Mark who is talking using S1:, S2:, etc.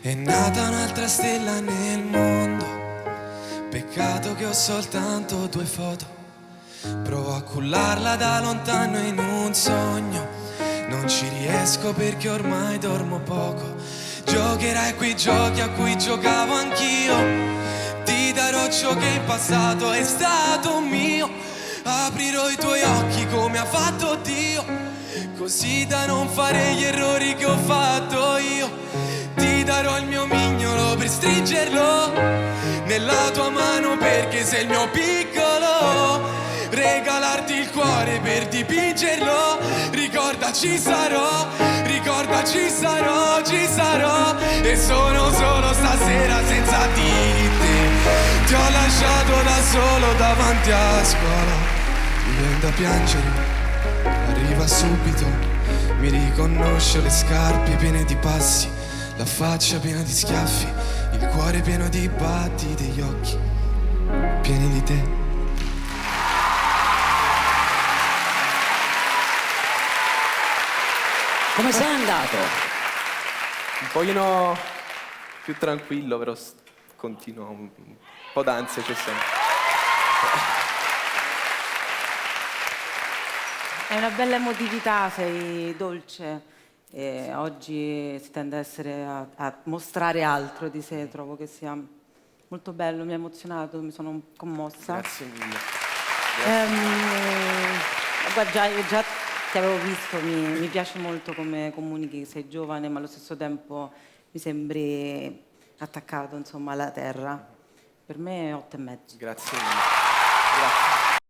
S1: È nata un'altra stella nel mondo, peccato che ho soltanto 2 foto. Provo a cullarla da lontano in un sogno, non ci riesco perché ormai dormo poco. Giocherai quei giochi a cui giocavo anch'io, ti darò ciò che in passato è stato mio. Aprirò i tuoi occhi come ha fatto Dio, così da non fare gli errori che ho fatto io. Ti darò il mio mignolo per stringerlo nella tua mano perché sei il mio piccolo, regalarti il cuore per dipingerlo. Ricorda ci sarò, ricorda ci sarò, ci sarò. E sono solo stasera senza di te, ti ho lasciato da solo davanti a scuola. Mi viene da piangere, arriva subito, mi riconosce le scarpe piene di passi, la faccia piena di schiaffi, il cuore pieno di battiti, gli occhi pieni di te.
S2: Come sei andato?
S3: Un pochino più tranquillo, però continuo, un po' d'ansia c'è sempre.
S4: È una bella emotività, sei dolce. E oggi si tende a mostrare altro di sé, trovo che sia molto bello, mi ha emozionato, mi sono commossa.
S3: Grazie mille.
S4: Guarda, già ti avevo visto, mi piace molto come comunichi, sei giovane ma allo stesso tempo mi sembri attaccato, insomma, alla terra. Per me è 8,5.
S3: Grazie mille. Grazie.